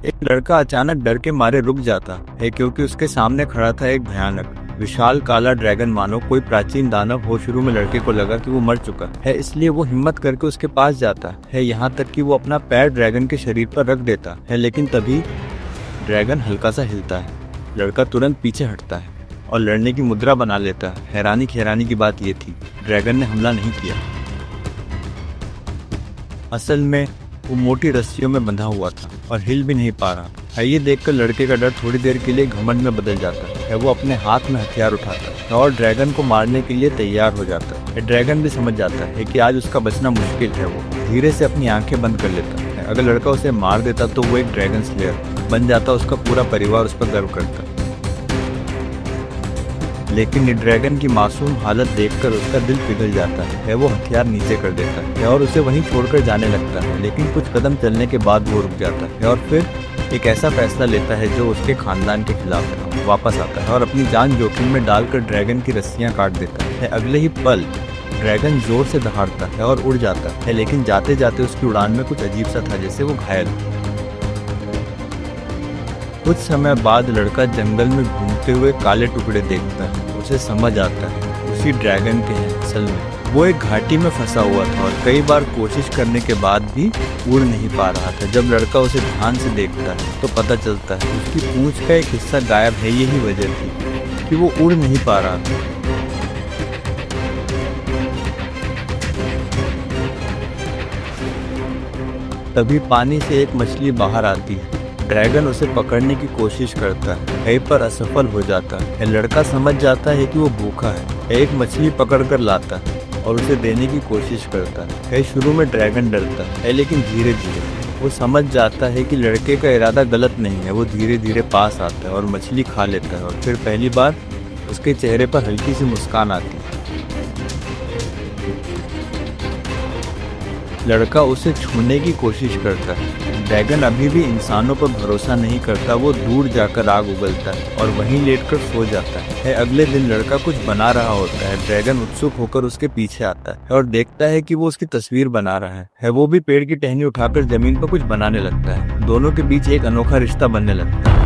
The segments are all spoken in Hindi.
एक लड़का अचानक डर के मारे रुक जाता है क्योंकि उसके सामने खड़ा था एक भयानक विशाल काला ड्रैगन, मानो कोई प्राचीन दानव हो। शुरू में लड़के को लगा कि वो मर चुका है, इसलिए वो हिम्मत करके उसके पास जाता है, यहाँ तक कि वो अपना पैर ड्रैगन के शरीर पर रख देता है। लेकिन तभी ड्रैगन हल्का सा हिलता है। लड़का तुरंत पीछे हटता है और लड़ने की मुद्रा बना लेता है। हैरानी की बात ये थी, ड्रैगन ने हमला नहीं किया। असल में वो मोटी रस्सियों में बंधा हुआ था और हिल भी नहीं पा रहा था। ये देखकर लड़के का डर थोड़ी देर के लिए घमंड में बदल जाता है। वो अपने हाथ में हथियार उठाता है और ड्रैगन को मारने के लिए तैयार हो जाता है। ड्रैगन भी समझ जाता है कि आज उसका बचना मुश्किल है। वो धीरे से अपनी आंखें बंद कर लेता है। अगर लड़का उसे मार देता तो वो एक ड्रैगन स्लेयर बन जाता। उसका पूरा परिवार उस पर गर्व करता। लेकिन ड्रैगन की मासूम हालत देखकर उसका दिल पिघल जाता है। वो हथियार नीचे कर देता है और उसे वहीं छोड़कर जाने लगता है। लेकिन कुछ कदम चलने के बाद वो रुक जाता है और फिर एक ऐसा फैसला लेता है जो उसके खानदान के खिलाफ है। वापस आता है और अपनी जान जोखिम में डालकर ड्रैगन की रस्सियां काट देता है। अगले ही पल ड्रैगन जोर से दहाड़ता है और उड़ जाता है। लेकिन जाते जाते उसकी उड़ान में कुछ अजीब सा था, जैसे वो घायल। कुछ समय बाद लड़का जंगल में घूमते हुए काले टुकड़े देखता है। उसे समझ आता है उसी ड्रैगन के हैं। असल में वो एक घाटी में फंसा हुआ था और कई बार कोशिश करने के बाद भी उड़ नहीं पा रहा था। जब लड़का उसे ध्यान से देखता है तो पता चलता है उसकी पूंछ का एक हिस्सा गायब है। यही वजह थी कि वो उड़ नहीं पा रहा था। तभी पानी से एक मछली बाहर आती है। ड्रैगन उसे पकड़ने की कोशिश करता है पर असफल हो जाता है। लड़का समझ जाता है कि वो भूखा है। एक मछली पकड़कर लाता है और उसे देने की कोशिश करता है। शुरू में ड्रैगन डरता है, लेकिन धीरे धीरे वो समझ जाता है कि लड़के का इरादा गलत नहीं है। वो धीरे धीरे पास आता है और मछली खा लेता है और फिर पहली बार उसके चेहरे पर हल्की सी मुस्कान आती है। लड़का उसे छूने की कोशिश करता है। ड्रैगन अभी भी इंसानों पर भरोसा नहीं करता। वो दूर जाकर आग उगलता है और वहीं लेटकर सो जाता है। अगले दिन लड़का कुछ बना रहा होता है। ड्रैगन उत्सुक होकर उसके पीछे आता है और देखता है कि वो उसकी तस्वीर बना रहा है। वो भी पेड़ की टहनी उठाकर जमीन पर कुछ बनाने लगता है। दोनों के बीच एक अनोखा रिश्ता बनने लगता है।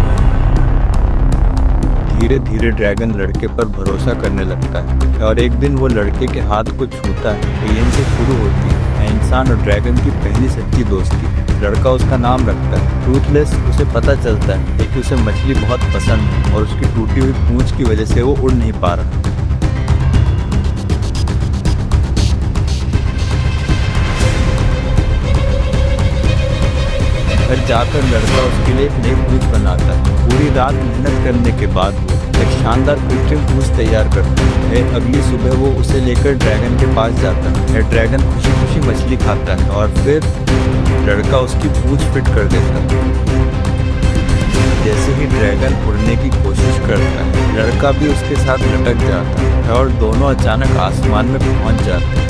धीरे धीरे ड्रैगन लड़के पर भरोसा करने लगता है और एक दिन वो लड़के के हाथ को छूता है। यहीं से शुरू होती है इंसान और ड्रैगन की पहली सच्ची दोस्ती। लड़का उसका नाम रखता है टूथलेस। उसे पता चलता है कि उसे मछली बहुत पसंद है और उसकी टूटी हुई पूंछ की वजह से वो उड़ नहीं पा रहा। घर जाकर लड़का उसके लिए एक नई पूंछ बनाता है। पूरी रात मेहनत करने के बाद वो एक शानदार कृत्रिम पूंछ तैयार करता है। अगली सुबह वो उसे लेकर ड्रैगन के पास जाता है। ड्रैगन खुशी खुशी मछली खाता है और फिर लड़का उसकी पूंछ फिट कर देता है। जैसे ही ड्रैगन उड़ने की कोशिश करता है, लड़का भी उसके साथ लटक जाता है और दोनों अचानक आसमान में पहुंच जाते हैं।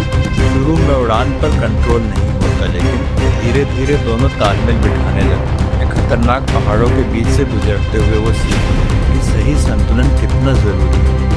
शुरू में उड़ान पर कंट्रोल नहीं होता, लेकिन धीरे धीरे दोनों तालमेल बिठाने लगते हैं। खतरनाक पहाड़ों के बीच से गुजरते हुए वो सीखते हैं कि सही संतुलन कितना जरूरी है।